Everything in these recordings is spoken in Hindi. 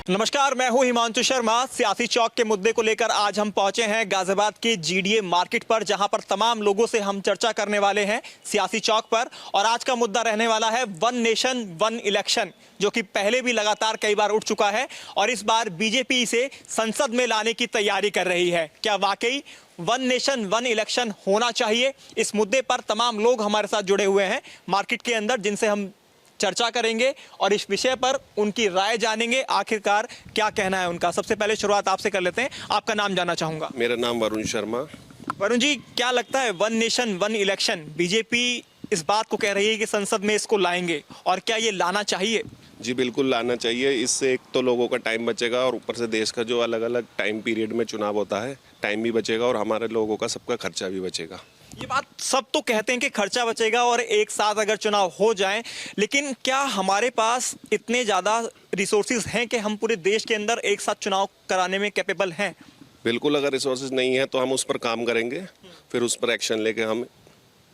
नमस्कार, मैं हूं हिमांशु शर्मा। सियासी चौक के मुद्दे को लेकर आज हम पहुंचे हैं गाजियाबाद के जीडीए मार्केट पर, जहां पर तमाम लोगों से हम चर्चा करने वाले हैं सियासी चौक पर। और आज का मुद्दा रहने वाला है वन नेशन वन इलेक्शन, जो कि पहले भी लगातार कई बार उठ चुका है और इस बार बीजेपी इसे संसद में लाने की तैयारी कर रही है। क्या वाकई वन नेशन वन इलेक्शन होना चाहिए? इस मुद्दे पर तमाम लोग हमारे साथ जुड़े हुए हैं मार्केट के अंदर, जिनसे हम चर्चा करेंगे और इस विषय पर उनकी राय जानेंगे, आखिरकार क्या कहना है उनका। सबसे पहले शुरुआत आपसे कर लेते हैं, आपका नाम जानना चाहूंगा। मेरा नाम वरुण शर्मा। वरुण जी, क्या लगता है one nation one election, BJP इस बात को कह रही है कि संसद में इसको लाएंगे, और क्या ये लाना चाहिए? जी बिल्कुल लाना चाहिए। इससे एक तो लोगों का टाइम बचेगा और ऊपर से देश का जो अलग अलग टाइम पीरियड में चुनाव होता है, टाइम भी बचेगा और हमारे लोगों का सबका खर्चा भी बचेगा। ये बात सब तो कहते हैं कि खर्चा बचेगा और एक साथ अगर चुनाव हो जाए, लेकिन क्या हमारे पास इतने ज़्यादा रिसोर्सेज हैं कि हम पूरे देश के अंदर एक साथ चुनाव कराने में कैपेबल हैं? बिल्कुल, अगर रिसोर्सेज नहीं है तो हम उस पर काम करेंगे, फिर उस पर एक्शन लेके हम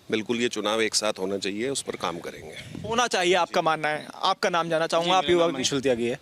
बिल्कुल ये चुनाव एक साथ होना चाहिए, उस पर काम करेंगे। होना चाहिए, आपका मानना है। आपका नाम जानना चाहूँगा। आप युवा त्यागी है।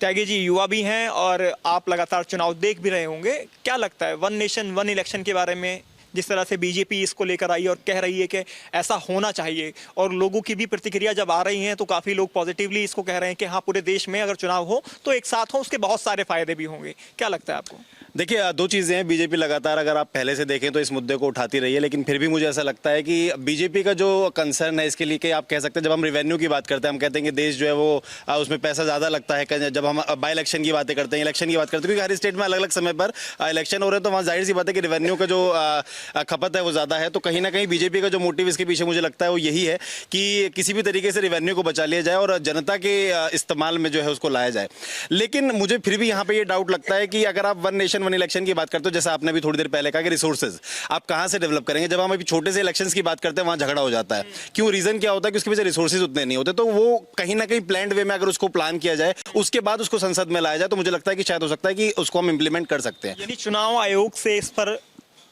त्यागी जी युवा भी हैं और आप लगातार चुनाव देख भी रहे होंगे। क्या लगता है वन नेशन वन इलेक्शन के बारे में, जिस तरह से बीजेपी इसको लेकर आई और कह रही है कि ऐसा होना चाहिए, और लोगों की भी प्रतिक्रिया जब आ रही हैं तो काफ़ी लोग पॉजिटिवली इसको कह रहे हैं कि हाँ, पूरे देश में अगर चुनाव हो तो एक साथ हो, उसके बहुत सारे फायदे भी होंगे। क्या लगता है आपको? देखिए, दो चीज़ें हैं। बीजेपी लगातार, अगर आप पहले से देखें तो इस मुद्दे को उठाती रही है, लेकिन फिर भी मुझे ऐसा लगता है कि बीजेपी का जो कंसर्न है इसके लिए, कि आप कह सकते हैं जब हम रेवेन्यू की बात करते हैं, हम कहते हैं कि देश जो है वो उसमें पैसा ज़्यादा लगता है। जब हम बाई इलेक्शन की बातें करते हैं, इलेक्शन की बात करते हैं, क्योंकि हर स्टेट में अलग अलग समय पर इलेक्शन हो रहे हैं, तो वहाँ जाहिर सी बात है कि रेवेन्यू का जो खपत है वो ज़्यादा है। तो कहीं ना कहीं बीजेपी का जो मोटिव इसके पीछे मुझे लगता है वो यही है कि किसी भी तरीके से रेवेन्यू को बचा लिया जाए और जनता के इस्तेमाल में जो है उसको लाया जाए। लेकिन मुझे फिर भी यहाँ पे ये डाउट लगता है कि अगर आप वन नेशन वन इलेक्शन की बात करते हो, जैसा आपने भी थोड़ी देर पहले कहा कि रिसोर्सेज आप कहां से डेवलप करेंगे, जब हम अभी छोटे से इलेक्शंस की बात करते हैं वहां झगड़ा हो जाता है। क्यों? रीजन क्या होता है कि उसके पीछे रिसोर्सेज उतने नहीं होते। तो वो कहीं ना कहीं प्लान्ड वे में अगर उसको प्लान किया जाए, उसके बाद उसको संसद में लाया जाए, तो मुझे लगता है कि शायद हो सकता है कि उसको हम इंप्लीमेंट कर सकते हैं। यानी चुनाव आयोग से इस पर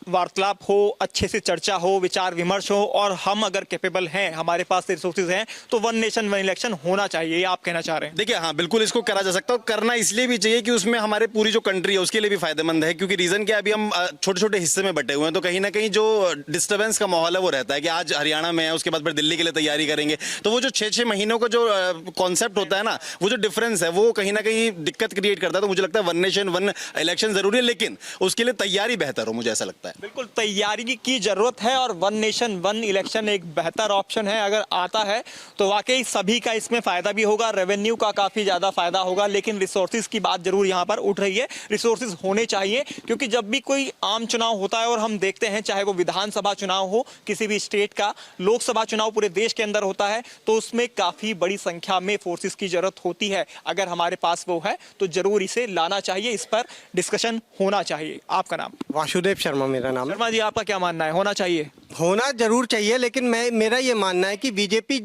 वार्तालाप हो, अच्छे से चर्चा हो, विचार विमर्श हो, और हम अगर कैपेबल हैं, हमारे पास रिसोर्सेज हैं, तो वन नेशन वन इलेक्शन होना चाहिए, ये आप कहना चाह रहे हैं? देखिए, हाँ बिल्कुल इसको करा जा सकता है। करना इसलिए भी चाहिए कि उसमें हमारे पूरी जो कंट्री है उसके लिए भी फायदेमंद है, क्योंकि रीजन क्या, अभी हम छोटे छोटे हिस्से में बटे हुए हैं, तो कहीं ना कहीं जो डिस्टर्बेंस का माहौल है वो रहता है कि आज हरियाणा में है, उसके बाद फिर दिल्ली के लिए तैयारी करेंगे, तो वो जो 6-6 महीनों का जो कॉन्सेप्ट होता है ना, वो जो डिफरेंस है वो कहीं ना कहीं दिक्कत क्रिएट करता है। तो मुझे लगता है वन नेशन वन इलेक्शन जरूरी है, लेकिन उसके लिए तैयारी बेहतर हो, मुझे ऐसा लगता है। बिल्कुल तैयारी की जरूरत है और वन नेशन वन इलेक्शन एक बेहतर ऑप्शन है। अगर आता है तो वाकई सभी का इसमें फायदा भी होगा, रेवेन्यू का काफी ज्यादा फायदा होगा। लेकिन रिसोर्सेज की बात जरूर यहां पर उठ रही है। रिसोर्सेज होने चाहिए, क्योंकि जब भी कोई आम चुनाव होता है, और हम देखते हैं चाहे वो विधानसभा चुनाव हो किसी भी स्टेट का, लोकसभा चुनाव पूरे देश के अंदर होता है, तो उसमें काफी बड़ी संख्या में फोर्सेस की जरूरत होती है। अगर हमारे पास वो है तो जरूर इसे लाना चाहिए, इस पर डिस्कशन होना चाहिए। आपका नाम? वासुदेव शर्मा मेरा नाम है। शर्मा जी, आपका क्या मानना है, होना चाहिए? होना जरूर चाहिए, लेकिन मेरा ये मानना है कि बीजेपी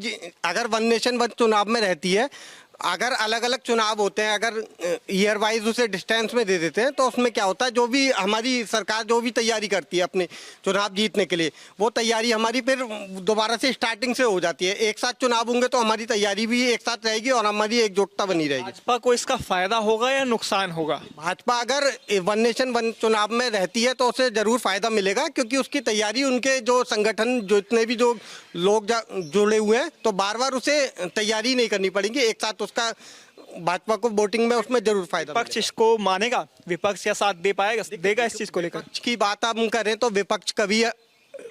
अगर वन नेशन वन चुनाव में रहती है, अगर अलग अलग चुनाव होते हैं, अगर ईयर वाइज उसे डिस्टेंस में दे देते हैं, तो उसमें क्या होता है, जो भी हमारी सरकार जो भी तैयारी करती है अपने चुनाव जीतने के लिए, वो तैयारी हमारी फिर दोबारा से स्टार्टिंग से हो जाती है। एक साथ चुनाव होंगे तो हमारी तैयारी भी एक साथ रहेगी और हमारी एकजुटता बनी रहेगी। भाजपा को इसका फायदा होगा या नुकसान होगा? भाजपा अगर वन नेशन वन चुनाव में रहती है तो उसे जरूर फायदा मिलेगा, क्योंकि उसकी तैयारी, उनके जो संगठन, जितने भी जो लोग जुड़े हुए हैं, तो बार बार उसे तैयारी नहीं करनी पड़ेगी, एक साथ उसका भाजपा को वोटिंग में उसमें जरूर फायदा। विपक्ष इसको मानेगा? विपक्ष का साथ दे पाएगा, देगा इस चीज को लेकर? विपक्ष की बात हम करें तो विपक्ष कभी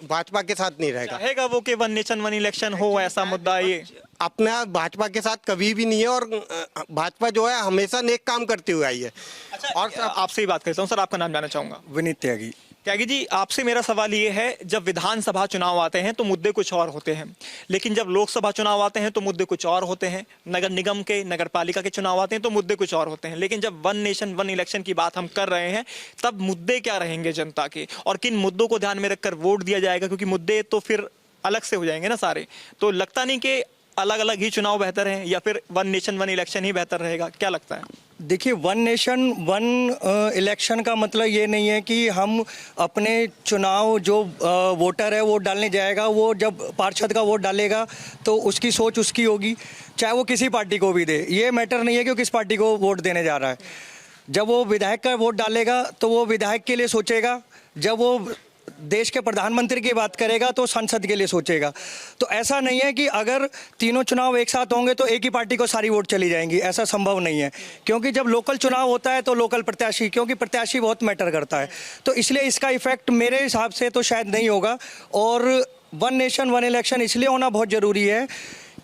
भाजपा के साथ नहीं रहेगा वो कि वन नेशन वन इलेक्शन हो, ऐसा मुद्दा ये अपना भाजपा के साथ कभी भी नहीं है, और भाजपा जो है हमेशा नेक काम करती हुई आई है। अच्छा, और आपसे ही बात करता हूँ सर, आपका नाम जानना चाहूंगा। विनीत त्यागी। त्यागी जी, आपसे मेरा सवाल ये है, जब विधानसभा चुनाव आते हैं तो मुद्दे कुछ और होते हैं, लेकिन जब लोकसभा चुनाव आते हैं तो मुद्दे कुछ और होते हैं, नगर निगम के, नगर पालिका के चुनाव आते हैं तो मुद्दे कुछ और होते हैं, लेकिन जब वन नेशन वन इलेक्शन की बात हम कर रहे हैं, तब मुद्दे क्या रहेंगे जनता के, और किन मुद्दों को ध्यान में रखकर वोट दिया जाएगा? क्योंकि मुद्दे तो फिर अलग से हो जाएंगे ना सारे, तो लगता नहीं कि अलग अलग ही चुनाव बेहतर है, या फिर वन नेशन वन इलेक्शन ही बेहतर रहेगा? क्या लगता है? देखिए, वन नेशन वन इलेक्शन का मतलब ये नहीं है कि हम अपने चुनाव जो वोटर है वो डालने जाएगा, वो जब पार्षद का वोट डालेगा तो उसकी सोच उसकी होगी, चाहे वो किसी पार्टी को भी दे। ये मैटर नहीं है कि वो किस पार्टी को वोट देने जा रहा है। जब वो विधायक का वोट डालेगा तो वो विधायक के लिए सोचेगा, जब वो देश के प्रधानमंत्री की बात करेगा तो संसद के लिए सोचेगा। तो ऐसा नहीं है कि अगर तीनों चुनाव एक साथ होंगे तो एक ही पार्टी को सारी वोट चली जाएंगी, ऐसा संभव नहीं है। क्योंकि जब लोकल चुनाव होता है तो लोकल प्रत्याशी, क्योंकि प्रत्याशी बहुत मैटर करता है, तो इसलिए इसका इफेक्ट मेरे हिसाब से तो शायद नहीं होगा। और वन नेशन वन इलेक्शन इसलिए होना बहुत ज़रूरी है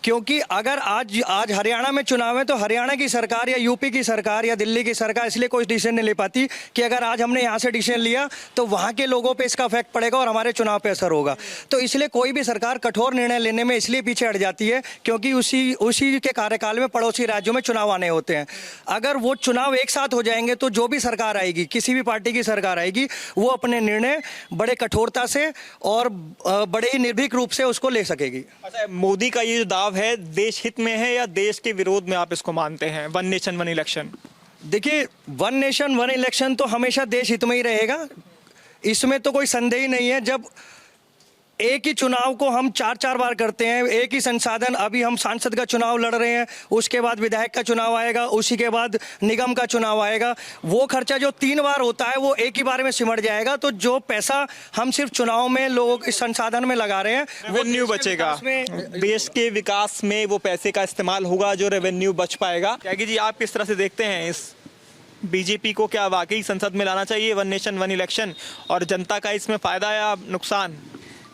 क्योंकि अगर आज हरियाणा में चुनाव है तो हरियाणा की सरकार या यूपी की सरकार या दिल्ली की सरकार इसलिए कोई डिसीजन नहीं ले पाती कि अगर आज हमने यहाँ से डिसीजन लिया तो वहाँ के लोगों पे इसका इफेक्ट पड़ेगा और हमारे चुनाव पे असर होगा। तो इसलिए कोई भी सरकार कठोर निर्णय लेने में इसलिए पीछे हट जाती है क्योंकि उसी के कार्यकाल में पड़ोसी राज्यों में चुनाव आने होते हैं। अगर वो चुनाव एक साथ हो जाएंगे तो जो भी सरकार आएगी, किसी भी पार्टी की सरकार आएगी, वो अपने निर्णय बड़े कठोरता से और बड़े ही निर्भीक रूप से उसको ले सकेगी। अच्छा, मोदी का ये जो दाव है देश हित में है या देश के विरोध में आप इसको मानते हैं, वन नेशन वन इलेक्शन? देखिए, वन नेशन वन इलेक्शन तो हमेशा देश हित में ही रहेगा, इसमें तो कोई संदेह ही नहीं है। जब एक ही चुनाव को हम 4 बार करते हैं, एक ही संसाधन, अभी हम सांसद का चुनाव लड़ रहे हैं, उसके बाद विधायक का चुनाव आएगा, उसी के बाद निगम का चुनाव आएगा, वो खर्चा जो 3 बार होता है वो एक ही बार में सिमट जाएगा। तो जो पैसा हम सिर्फ चुनाव में लोग इस संसाधन में लगा रहे हैं वो रेवेन्यू बचेगा, देश के विकास में वो पैसे का इस्तेमाल होगा जो रेवेन्यू बच पाएगा। त्यागी जी, आप किस तरह से देखते हैं इस बीजेपी को? क्या वाकई संसद में लाना चाहिए वन नेशन वन इलेक्शन और जनता का इसमें फायदा या नुकसान?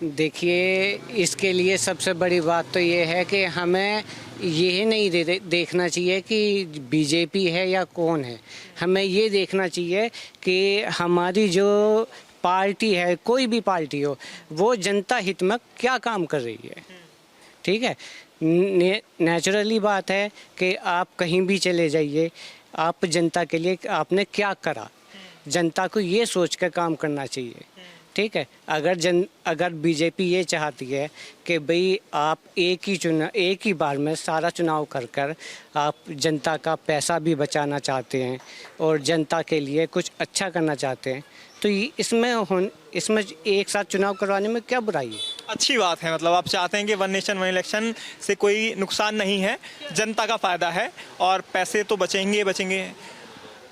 देखिए, इसके लिए सबसे बड़ी बात तो ये है कि हमें ये नहीं देखना चाहिए कि बीजेपी है या कौन है। हमें ये देखना चाहिए कि हमारी जो पार्टी है, कोई भी पार्टी हो, वो जनता हित में क्या काम कर रही है। ठीक है, नेचुरली बात है कि आप कहीं भी चले जाइए, आप जनता के लिए आपने क्या करा, जनता को ये सोच कर काम करना चाहिए। ठीक है, अगर बीजेपी ये चाहती है कि भाई आप एक ही बार में सारा चुनाव कर आप जनता का पैसा भी बचाना चाहते हैं और जनता के लिए कुछ अच्छा करना चाहते हैं, तो इसमें एक साथ चुनाव करवाने में क्या बुराई है? अच्छी बात है, मतलब आप चाहते हैं कि वन नेशन वन इलेक्शन से कोई नुकसान नहीं है, जनता का फायदा है और पैसे तो बचेंगे।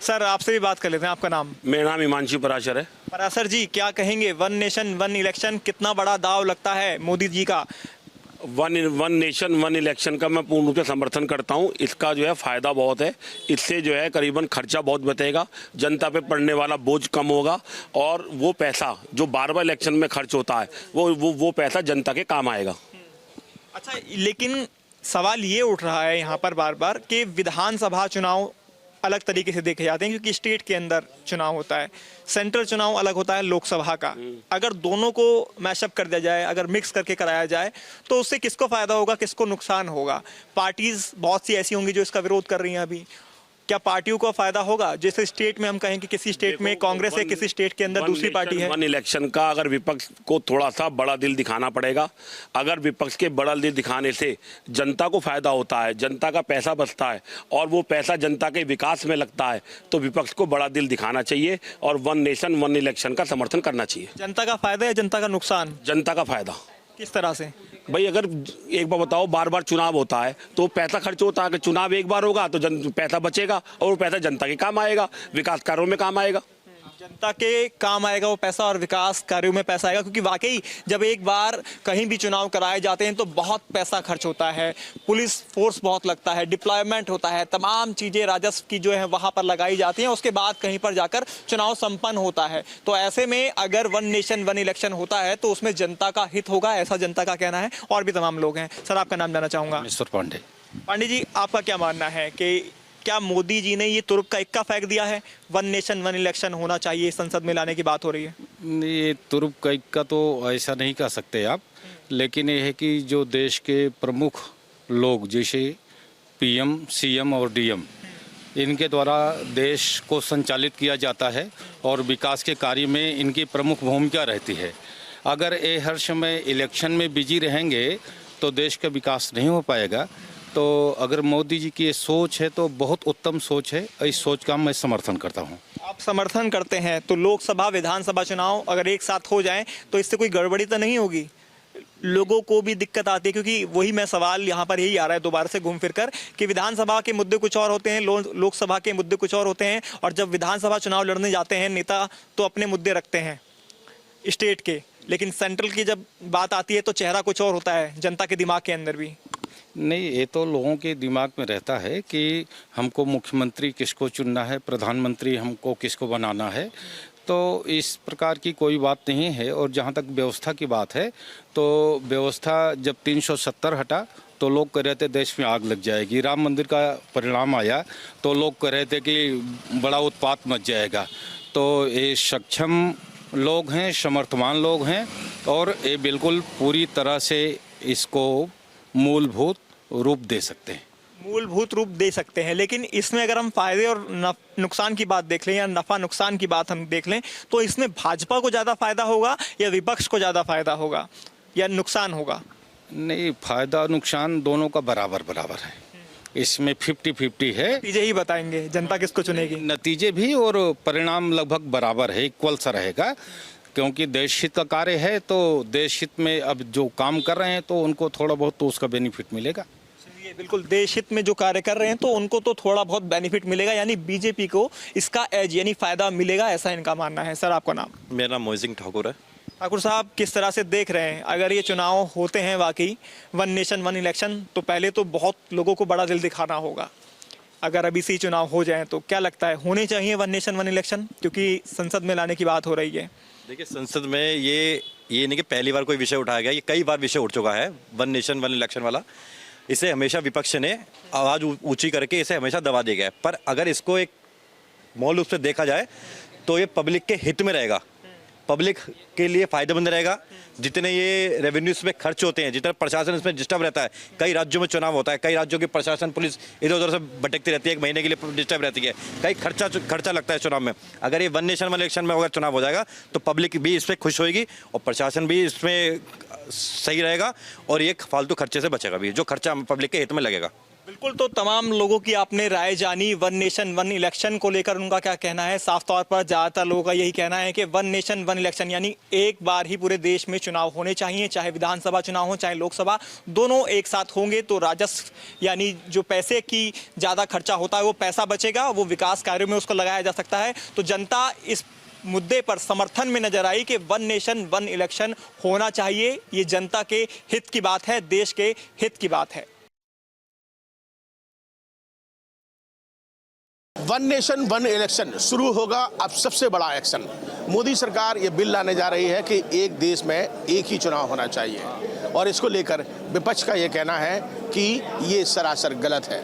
सर, आपसे भी बात कर लेते हैं, आपका नाम? मेरा नाम हिमांशु पराशर है। पराशर जी, क्या कहेंगे, वन नेशन वन इलेक्शन कितना बड़ा दाव लगता है मोदी जी का? वन नेशन वन इलेक्शन का मैं पूर्ण रूप से समर्थन करता हूं। इसका जो है फ़ायदा बहुत है, इससे जो है करीबन खर्चा बहुत बचेगा, जनता पे पड़ने वाला बोझ कम होगा और वो पैसा जो बार इलेक्शन में खर्च होता है वो पैसा जनता के काम आएगा। अच्छा, लेकिन सवाल ये उठ रहा है यहाँ पर बार बार कि विधानसभा चुनाव अलग तरीके से देखे जाते हैं क्योंकि स्टेट के अंदर चुनाव होता है, सेंट्रल चुनाव अलग होता है लोकसभा का। अगर दोनों को मैशअप कर दिया जाए, अगर मिक्स करके कराया जाए तो उससे किसको फायदा होगा, किसको नुकसान होगा? पार्टीज बहुत सी ऐसी होंगी जो इसका विरोध कर रही हैं अभी, क्या पार्टियों को फायदा होगा? जैसे स्टेट में हम कहें कि किसी स्टेट में कांग्रेस है, किसी स्टेट के अंदर दूसरी पार्टी है। वन इलेक्शन का अगर विपक्ष को थोड़ा सा बड़ा दिल दिखाना पड़ेगा, अगर विपक्ष के बड़ा दिल दिखाने से जनता को फायदा होता है, जनता का पैसा बचता है और वो पैसा जनता के विकास में लगता है, तो विपक्ष को बड़ा दिल दिखाना चाहिए और वन नेशन वन इलेक्शन का समर्थन करना चाहिए। जनता का फायदा या जनता का नुकसान? जनता का फायदा। किस तरह से भाई? अगर एक बार बताओ, बार चुनाव होता है तो पैसा खर्च होता है, कि चुनाव एक बार होगा तो पैसा बचेगा और वो पैसा जनता के काम आएगा, विकास कार्यों में काम आएगा, जनता के काम आएगा वो पैसा और विकास कार्यों में पैसा आएगा। क्योंकि वाकई जब एक बार कहीं भी चुनाव कराए जाते हैं तो बहुत पैसा खर्च होता है, पुलिस फोर्स बहुत लगता है, डिप्लॉयमेंट होता है, तमाम चीज़ें राजस्व की जो है वहाँ पर लगाई जाती हैं, उसके बाद कहीं पर जाकर चुनाव संपन्न होता है। तो ऐसे में अगर वन नेशन वन इलेक्शन होता है तो उसमें जनता का हित होगा, ऐसा जनता का कहना है। और भी तमाम लोग हैं। सर, आपका नाम जानना चाहूँगा? मिस्टर पांडे। पांडे जी, आपका क्या मानना है कि क्या मोदी जी ने ये तुरुप का इक्का फेंक दिया है, वन नेशन वन इलेक्शन होना चाहिए, संसद में लाने की बात हो रही है? ये तुरुप का इक्का तो ऐसा नहीं कह सकते आप, लेकिन ये है कि जो देश के प्रमुख लोग जैसे पीएम, सीएम और डीएम, इनके द्वारा देश को संचालित किया जाता है और विकास के कार्य में इनकी प्रमुख भूमिका रहती है। अगर ये हर समय इलेक्शन में बिजी रहेंगे तो देश का विकास नहीं हो पाएगा। तो अगर मोदी जी की ये सोच है तो बहुत उत्तम सोच है, इस सोच का मैं समर्थन करता हूँ। आप समर्थन करते हैं तो लोकसभा विधानसभा चुनाव अगर एक साथ हो जाएं तो इससे कोई गड़बड़ी तो नहीं होगी? लोगों को भी दिक्कत आती है, क्योंकि वही मैं सवाल यहाँ पर यही आ रहा है दोबारा से घूम फिर कर कि विधानसभा के मुद्दे कुछ और होते हैं, लोकसभा के मुद्दे कुछ और होते हैं, और जब विधानसभा चुनाव लड़ने जाते हैं नेता तो अपने मुद्दे रखते हैं स्टेट के, लेकिन सेंट्रल की जब बात आती है तो चेहरा कुछ और होता है जनता के दिमाग के अंदर भी। नहीं, ये तो लोगों के दिमाग में रहता है कि हमको मुख्यमंत्री किसको चुनना है, प्रधानमंत्री हमको किसको बनाना है, तो इस प्रकार की कोई बात नहीं है। और जहाँ तक व्यवस्था की बात है तो व्यवस्था जब 370 हटा तो लोग कह रहे थे देश में आग लग जाएगी। राम मंदिर का परिणाम आया तो लोग कह रहे थे कि बड़ा उत्पात मच जाएगा। तो ये सक्षम लोग हैं, समर्थवान लोग हैं, और ये बिल्कुल पूरी तरह से इसको मूलभूत रूप दे सकते हैं। मूलभूत रूप दे सकते हैं, लेकिन इसमें अगर हम फायदे और नुकसान की बात देख लें या नफा नुकसान की बात हम देख लें तो इसमें भाजपा को ज़्यादा फायदा होगा या विपक्ष को ज़्यादा फायदा होगा या नुकसान होगा? नहीं, फायदा नुकसान दोनों का बराबर बराबर है, इसमें 50-50 है। नतीजे ही बताएंगे जनता किसको चुनेगी। नतीजे भी और परिणाम लगभग बराबर है, इक्वल सा रहेगा, क्योंकि देश हित का कार्य है तो देश हित में अब जो काम कर रहे हैं तो उनको थोड़ा बहुत तो उसका बेनिफिट मिलेगा। बिल्कुल, देश हित में जो कार्य कर रहे हैं तो उनको तो थोड़ा बहुत बेनिफिट मिलेगा, यानी बीजेपी को इसका एज यानी फायदा मिलेगा, ऐसा इनका मानना है। सर, आपका नाम? मेरा नाम मोहित सिंह ठाकुर है। ठाकुर साहब, किस तरह से देख रहे हैं अगर ये चुनाव होते हैं वाकई, वन नेशन वन इलेक्शन, तो पहले तो बहुत लोगों को बड़ा दिल दिखाना होगा। अगर अभी से चुनाव हो जाए तो क्या लगता है होने चाहिए वन नेशन वन इलेक्शन, क्योंकि संसद में लाने की बात हो रही है? देखिए, संसद में ये नहीं कि पहली बार कोई विषय उठाया गया, ये कई बार विषय उठ चुका है वन नेशन वन इलेक्शन वाला। इसे हमेशा विपक्ष ने आवाज़ ऊंची करके इसे हमेशा दबा दिया गया है। पर अगर इसको एक मौल रूप से देखा जाए तो ये पब्लिक के हित में रहेगा, पब्लिक के लिए फायदेमंद रहेगा। जितने ये रेवेन्यू इसमें खर्च होते हैं, जितना प्रशासन इसमें डिस्टर्ब रहता है, कई राज्यों में चुनाव होता है, कई राज्यों की प्रशासन पुलिस इधर उधर से भटकती रहती है, एक महीने के लिए डिस्टर्ब रहती है, कई खर्चा लगता है चुनाव में। अगर ये वन नेशन वन इलेक्शन में अगर चुनाव हो जाएगा तो पब्लिक भी इसमें खुश होगी और प्रशासन भी इसमें सही रहेगा और ये फालतू खर्चे से बचेगा भी, जो खर्चा पब्लिक के हित में लगेगा। बिल्कुल, तो तमाम लोगों की आपने राय जानी वन नेशन वन इलेक्शन को लेकर, उनका क्या कहना है। साफ तौर पर ज़्यादातर लोगों का यही कहना है कि वन नेशन वन इलेक्शन यानी एक बार ही पूरे देश में चुनाव होने चाहिए, चाहे विधानसभा चुनाव हो चाहे लोकसभा, दोनों एक साथ होंगे तो राजस्व यानी जो पैसे की ज़्यादा खर्चा होता है वो पैसा बचेगा, वो विकास कार्यों में उसको लगाया जा सकता है। तो जनता इस मुद्दे पर समर्थन में नजर आई कि वन नेशन वन इलेक्शन होना चाहिए। ये जनता के हित की बात है, देश के हित की बात है। वन नेशन वन इलेक्शन शुरू होगा अब सबसे बड़ा एक्शन। मोदी सरकार ये बिल लाने जा रही है कि एक देश में एक ही चुनाव होना चाहिए, और इसको लेकर विपक्ष का ये कहना है कि ये सरासर गलत है,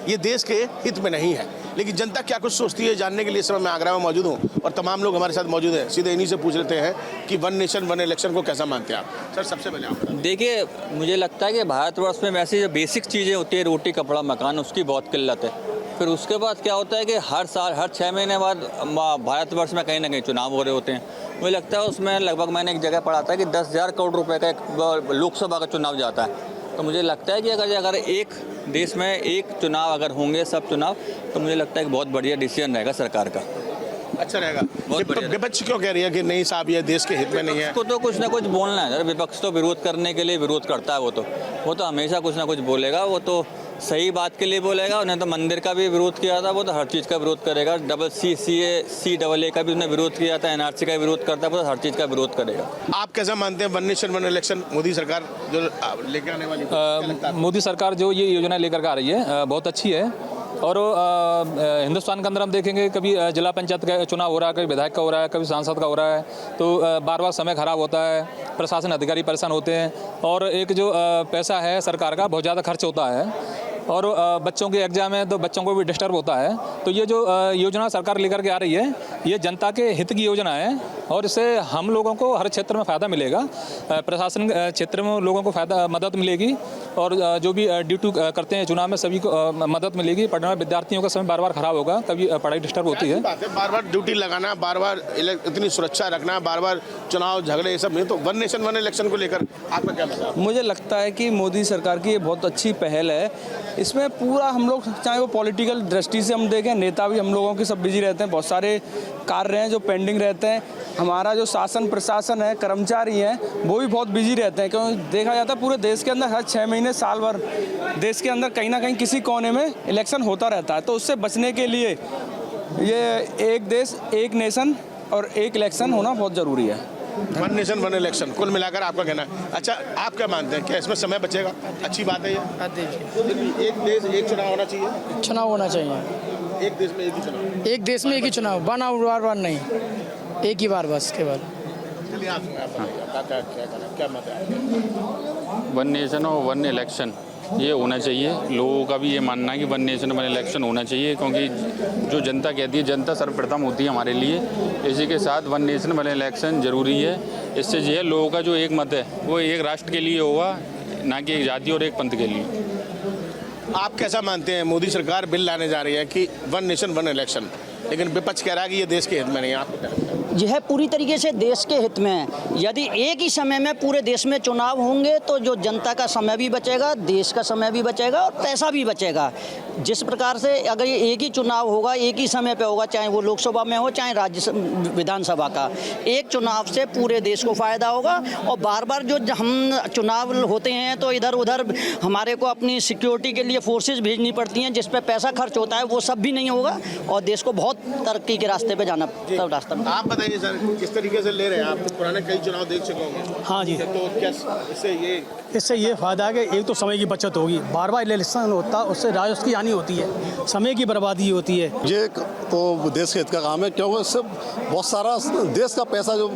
ये देश के हित में नहीं है। लेकिन जनता क्या कुछ सोचती है जानने के लिए इस समय मैं आगरा में मौजूद हूँ और तमाम लोग हमारे साथ मौजूद हैं। सीधे इन्हीं से पूछ लेते हैं कि वन नेशन वन इलेक्शन को कैसा मानते हैं आप। सर, सबसे पहले आप देखिए, मुझे लगता है कि भारतवर्ष में वैसे जो बेसिक चीज़ें होती है, रोटी कपड़ा मकान, उसकी बहुत किल्लत है। फिर उसके बाद क्या होता है कि हर साल हर 6 महीने बाद भारतवर्ष में कहीं ना कहीं चुनाव हो रहे होते हैं। मुझे लगता है उसमें लगभग मैंने एक जगह पढ़ा था कि 10,000 करोड़ रुपए का एक लोकसभा का चुनाव जाता है। तो मुझे लगता है कि अगर एक देश में एक चुनाव अगर होंगे सब चुनाव, तो मुझे लगता है कि बहुत बढ़िया डिसीजन रहेगा सरकार का, अच्छा रहेगा। विपक्ष क्यों कह रही है कि नहीं साहब ये देश के हित में नहीं है? उसको तो कुछ ना कुछ बोलना है। विपक्ष तो विरोध करने के लिए विरोध करता है, वो तो हमेशा कुछ ना कुछ बोलेगा। वो तो सही बात के लिए बोलेगा। उन्होंने तो मंदिर का भी विरोध किया था, वो तो हर चीज़ का विरोध करेगा। CAA का भी उन्होंने विरोध किया था, NRC का विरोध करता है, वो तो हर चीज़ का विरोध करेगा। आप कैसा मानते हैं one nation one election Modi सरकार जो लेकर आने वाली? मोदी सरकार जो ये योजना लेकर के आ रही है बहुत अच्छी है। और हिंदुस्तान के अंदर हम देखेंगे कभी जिला पंचायत का चुनाव हो रहा है, कभी विधायक का हो रहा है, कभी सांसद का हो रहा है, तो बार बार समय खराब होता है, प्रशासन अधिकारी परेशान होते हैं, और एक जो पैसा है सरकार का बहुत ज़्यादा खर्च होता है, और बच्चों के एग्जाम है तो बच्चों को भी डिस्टर्ब होता है। तो ये जो योजना सरकार लेकर के आ रही है, ये जनता के हित की योजना है और इससे हम लोगों को हर क्षेत्र में फ़ायदा मिलेगा। प्रशासन क्षेत्र में लोगों को फ़ायदा मदद मिलेगी, और जो भी ड्यूटी करते हैं चुनाव में सभी को मदद मिलेगी। पढ़ने वाले विद्यार्थियों का समय बार बार खराब होगा, कभी पढ़ाई डिस्टर्ब होती है। बार बार ड्यूटी लगाना, बार बार इतनी सुरक्षा रखना, बार बार चुनाव झगड़े, ये सब नहीं। तो वन नेशन वन इलेक्शन को लेकर आपका क्या मतलब? मुझे लगता है कि मोदी सरकार की ये बहुत अच्छी पहल है इसमें पूरा हम लोग चाहे वो पॉलिटिकल दृष्टि से हम देखें, नेता भी हम लोगों के सब बिजी रहते हैं, बहुत सारे कार्य हैं जो पेंडिंग रहते हैं। हमारा जो शासन प्रशासन है, कर्मचारी हैं, वो भी बहुत बिजी रहते हैं, क्योंकि देखा जाता है पूरे देश के अंदर हर 6 महीने साल भर देश के अंदर कहीं ना कहीं किसी कोने में इलेक्शन होता रहता है। तो उससे बचने के लिए ये एक देश एक नेशन और एक इलेक्शन होना बहुत ज़रूरी है। वन नेशन वन इलेक्शन, कुल मिलाकर आपका कहना है। अच्छा, आप क्या मानते हैं, क्या इसमें समय बचेगा? अच्छी बात है ये। एक देश एक चुनाव होना चाहिए। चुनाव होना चाहिए। एक देश में एक ही चुनाव। एक देश में एक ही चुनाव, वन और बार नहीं, एक ही बार बस केवल। चलिए आप क्या मत है? वन नेशन और वन इलेक्शन ये होना चाहिए। लोगों का भी ये मानना है कि वन नेशन वन इलेक्शन होना चाहिए, क्योंकि जो जनता कहती है, जनता सर्वप्रथम होती है हमारे लिए। इसी के साथ वन नेशन वन इलेक्शन ज़रूरी है। इससे जो है लोगों का जो एक मत है वो एक राष्ट्र के लिए होगा, ना कि एक जाति और एक पंथ के लिए। आप कैसा मानते हैं? मोदी सरकार बिल लाने जा रही है कि वन नेशन वन इलेक्शन, लेकिन विपक्ष कह रहा है कि ये देश के हित में नहीं है। आपको क्या लगता है? यह पूरी तरीके से देश के हित में है। यदि एक ही समय में पूरे देश में चुनाव होंगे तो जो जनता का समय भी बचेगा, देश का समय भी बचेगा और पैसा भी बचेगा। जिस प्रकार से अगर ये एक ही चुनाव होगा, एक ही समय पे होगा, चाहे वो लोकसभा में हो चाहे राज्य विधानसभा का, एक चुनाव से पूरे देश को फ़ायदा होगा। और बार बार जो हम चुनाव होते हैं तो इधर उधर हमारे को अपनी सिक्योरिटी के लिए फोर्सेज भेजनी पड़ती हैं, जिस पर पैसा खर्च होता है, वो सब भी नहीं होगा और देश को बहुत तरक्की के रास्ते पे जाना रास्ता। आप बताइए सर, किस तरीके से ले रहे हैं? आप तो पुराने कई चुनाव देख चुके होंगे। हाँ जी। तो क्या इससे ये फायदा है कि एक तो समय की बचत होगी, बार बार इलेक्शन होता है उससे राजस्व की हानि होती है, समय की बर्बादी होती है। ये तो देश के हित का काम है, क्योंकि इससे बहुत सारा देश का पैसा जो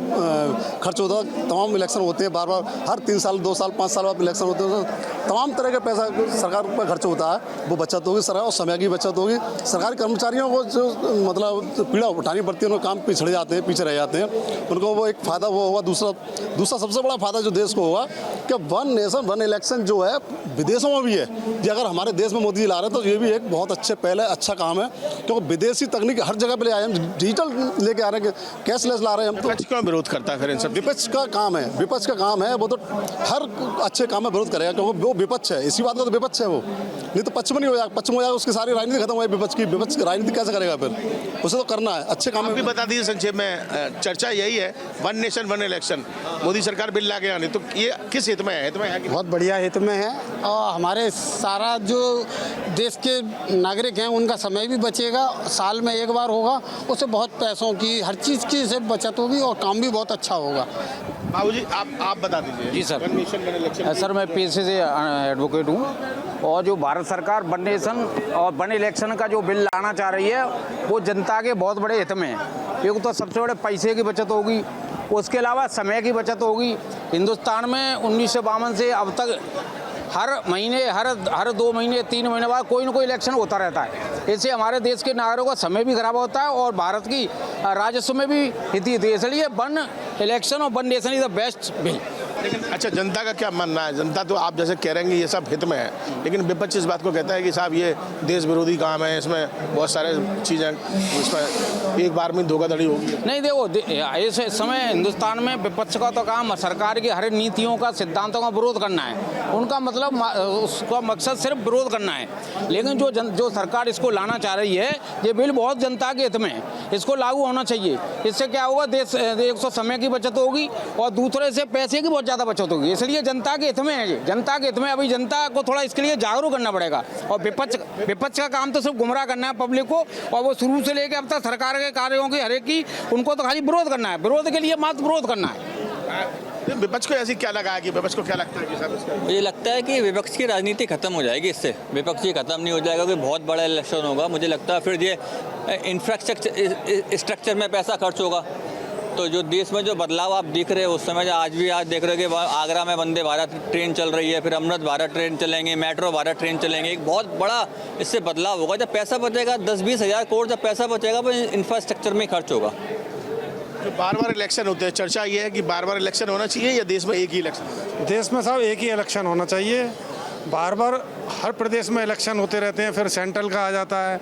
खर्च होता है, तमाम इलेक्शन होते हैं बार बार, हर 3 साल 2 साल 5 साल बाद इलेक्शन होते हैं, तमाम तरह का पैसा सरकार पर खर्च होता है, वो बचत होगी सरकार, और समय की बचत होगी। सरकारी कर्मचारियों को जो मतलब पीड़ा उठानी पड़ती है, उनका काम पिछड़े जाते हैं, पीछे रह जाते हैं, उनको वो एक फ़ायदा वो होगा। दूसरा सबसे बड़ा फायदा जो देश को होगा कि वन नेशन वन इलेक्शन जो है विदेशों में भी है। ये अगर हमारे देश में मोदी जी ला रहे हैं तो ये भी एक बहुत पहले अच्छा काम है, क्योंकि विदेशी तकनीक हर जगह पे ले आए हैं, डिजिटल लेके आ रहे हैं, कैशलेस ला रहे हैं हम। विपक्ष क्यों विरोध करता है फिर इन सब? विपक्ष का काम है, विपक्ष का काम है, वो तो हर अच्छे काम में विरोध करेगा, क्योंकि वो विपक्ष है। इसी बात का तो विपक्ष है वो, नहीं तो पश्चिम नहीं हो जाएगा। पश्चिम हो जाएगा उसकी सारी राजनीति खत्म हो जाएगी। विपक्ष की राजनीति कैसे करेगा फिर? उसे तो करना है, अच्छे काम भी बता दीजिए संक्षेप में। चर्चा यही है, one nation one election, Modi सरकार बिल ला के आने, तो ये किस हित में है? हित में है कि बहुत बढ़िया हित में है, और हमारे सारा जो देश के नागरिक हैं उनका समय भी बचेगा, साल में एक बार होगा, उससे बहुत पैसों की हर चीज़ की से बचत होगी और काम भी बहुत अच्छा होगा। बाबूजी आप बता दीजिए। जी sir. One nation one election. Sir मैं पेशे से एडवोकेट हूँ, और जो भारत सरकार वन नेशन और वन इलेक्शन का जो बिल लाना चाह रही है वो जनता के बहुत बड़े हित में है। एक तो सबसे बड़े पैसे की बचत होगी, उसके अलावा समय की बचत होगी। हिंदुस्तान में 1952 से अब तक हर महीने हर 2 महीने 3 महीने बाद कोई ना कोई इलेक्शन होता रहता है। इससे हमारे देश के नागरिकों का समय भी खराब होता है और भारत की राजस्व में भी हित है। इसलिए वन इलेक्शन और one nation is the best bill. लेकिन अच्छा, जनता का क्या मानना है? जनता तो आप जैसे कह रहे हैं कि ये सब हित में है, लेकिन विपक्ष इस बात को कहता है कि साहब ये देश विरोधी काम है, इसमें बहुत सारे चीज़ें, इसमें एक बार में धोखाधड़ी होगी। नहीं देखो, ऐसे समय हिंदुस्तान में विपक्ष का तो काम सरकार की हर नीतियों का, सिद्धांतों का विरोध करना है। उनका मतलब उसका मकसद सिर्फ विरोध करना है। लेकिन जो सरकार इसको लाना चाह रही है, ये बिल बहुत जनता के हित में है, इसको लागू होना चाहिए। इससे क्या होगा, देश एक तो समय की बचत होगी और दूसरे से पैसे की बहुत ज़्यादा बचत होगी। इसलिए जनता के हित में है, ये जनता के हित में। अभी जनता को थोड़ा इसके लिए जागरूक करना पड़ेगा। और विपक्ष का काम तो सिर्फ गुमराह करना है पब्लिक को, और वो शुरू से लेकर अब तक सरकार के कार्यों की हर एक की उनको तो खाली विरोध करना है, विरोध के लिए मात्र विरोध करना है। विपक्ष को ऐसी क्या लगा है कि विपक्ष को क्या लगता है कि साहब? मुझे लगता है कि विपक्ष की राजनीति खत्म हो जाएगी इससे। विपक्ष ही खत्म नहीं हो जाएगा, क्योंकि बहुत बड़ा इलेक्शन होगा। मुझे लगता है फिर ये इंफ्रास्ट्रक्चर में पैसा खर्च होगा। तो जो देश में जो बदलाव आप देख रहे हो उस समय, आज देख रहे हो कि आगरा में वंदे भारत ट्रेन चल रही है, फिर अमृत भारत ट्रेन चलेंगे, मेट्रो भारत ट्रेन चलेंगे। एक बहुत बड़ा इससे बदलाव होगा। जब पैसा बचेगा 10-20 हज़ार करोड़ जब पैसा बचेगा वो इंफ्रास्ट्रक्चर में खर्च होगा। जो बार-बार इलेक्शन होते हैं, चर्चा ये है कि बार-बार इलेक्शन होना चाहिए या देश में एक ही इलेक्शन? देश में साहब एक ही इलेक्शन होना चाहिए। बार-बार हर प्रदेश में इलेक्शन होते रहते हैं, फिर सेंट्रल का आ जाता है।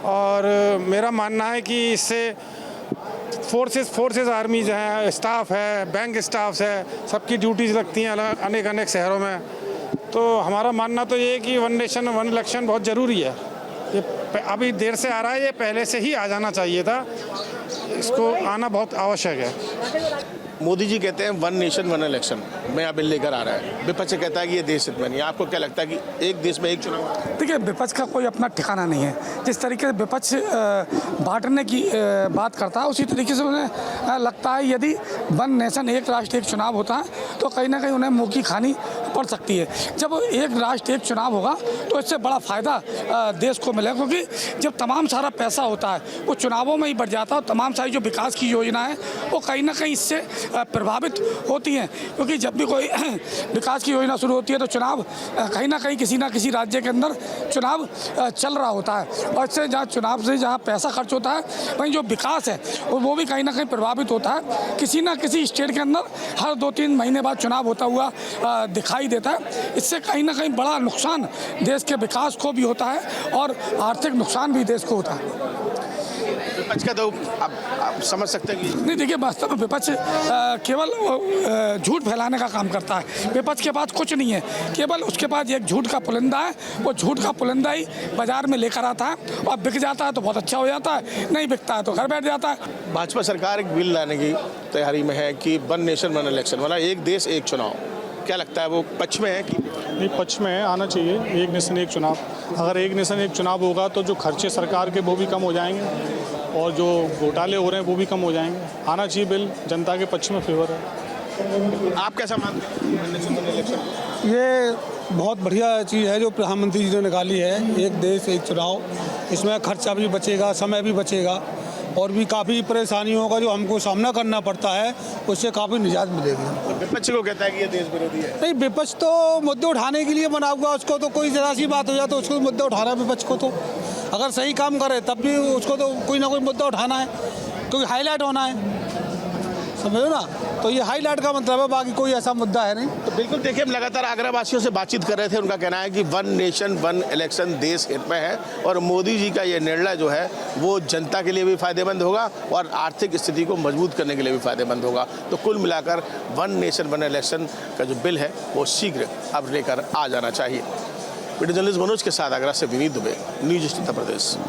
और मेरा मानना है कि इससे फोर्सेस आर्मीज हैं, स्टाफ है, बैंक स्टाफ्स है, सबकी ड्यूटीज़ लगती हैं अनेक शहरों में। तो हमारा मानना तो ये है कि वन नेशन वन इलेक्शन बहुत ज़रूरी है। ये अभी देर से आ रहा है, ये पहले से ही आ जाना चाहिए था, इसको आना बहुत आवश्यक है। मोदी जी कहते हैं वन नेशन वन इलेक्शन नया बिल लेकर आ रहा है, विपक्ष कहता है कि ये देश हित में नहीं है। आपको क्या लगता है कि एक देश में एक चुनाव? देखिए, विपक्ष का कोई अपना ठिकाना नहीं है। जिस तरीके से विपक्ष बांटने की बात करता है, उसी तरीके से उन्हें लगता है यदि वन नेशन एक राष्ट्र एक चुनाव होता है तो कहीं ना कहीं उन्हें मुँह की खानी पड़ सकती है। जब एक राष्ट्र एक चुनाव होगा तो इससे बड़ा फ़ायदा देश को मिलेगा, क्योंकि जब तमाम सारा पैसा होता है वो चुनावों में ही बढ़ जाता है। तमाम सारी जो विकास की योजना है वो कहीं ना कहीं इससे प्रभावित होती हैं, क्योंकि जब भी कोई विकास की योजना शुरू होती है तो चुनाव कहीं ना कहीं किसी ना किसी राज्य के अंदर चुनाव चल रहा होता है, और इससे जहाँ चुनाव से जहाँ पैसा खर्च होता है वहीं जो विकास है वो भी कहीं ना कहीं प्रभावित होता है। किसी ना किसी स्टेट के अंदर हर 2-3 महीने बाद चुनाव होता हुआ दिखाई देता है। इससे कहीं ना कहीं बड़ा नुकसान देश के विकास को भी होता है और आर्थिक नुकसान भी देश को होता है। विपक्ष का तो आप समझ सकते हैं कि नहीं, देखिए, वास्तव में विपक्ष केवल झूठ फैलाने का काम करता है। विपक्ष के पास कुछ नहीं है, केवल उसके पास एक झूठ का पुलिंदा है। वो झूठ का पुलिंदा ही बाजार में लेकर आता है, और बिक जाता है तो बहुत अच्छा हो जाता है, नहीं बिकता है तो घर बैठ जाता है। भाजपा सरकार एक बिल लाने की तैयारी में है कि वन नेशन वन इलेक्शन, मतलब एक देश एक चुनाव। क्या लगता है वो पक्ष में है कि नहीं? पक्ष में है, आना चाहिए एक नेशन एक चुनाव। अगर एक नेशन एक चुनाव होगा तो जो खर्चे सरकार के वो भी कम हो जाएंगे और जो घोटाले हो रहे हैं वो भी कम हो जाएंगे। आना चाहिए बिल, जनता के पक्ष में फेवर है। आप कैसा मानते हैं वन नेशन वन इलेक्शन? ये बहुत बढ़िया चीज़ है जो प्रधानमंत्री जी ने निकाली है, एक देश एक चुनाव। इसमें खर्चा भी बचेगा, समय भी बचेगा, और भी काफ़ी परेशानियों का जो हमको सामना करना पड़ता है उससे काफ़ी निजात मिलेगी। विपक्ष को कहता है कि ये देश विरोधी है। नहीं, विपक्ष तो मुद्दे उठाने के लिए बना हुआ, उसको तो कोई ज़रा सी बात हो जाए तो उसको मुद्दे उठाना है। विपक्ष को तो अगर सही काम करे तब भी उसको तो कोई ना कोई मुद्दा उठाना है, क्योंकि हाईलाइट होना है, समझो ना। तो ये हाईलाइट का मतलब है, बाकी कोई ऐसा मुद्दा है नहीं। तो बिल्कुल देखिए, हम लगातार आगरा वासियों से बातचीत कर रहे थे। उनका कहना है कि वन नेशन वन इलेक्शन देश हित में है, और मोदी जी का ये निर्णय जो है वो जनता के लिए भी फायदेमंद होगा और आर्थिक स्थिति को मजबूत करने के लिए भी फायदेमंद होगा। तो कुल मिलाकर वन नेशन वन इलेक्शन का जो बिल है वो शीघ्र अब लेकर आ जाना चाहिए। वीडियो जर्नलिस्ट मनोज के साथ आगरा से विनीत दुबे, न्यूज़ 18 उत्तर प्रदेश।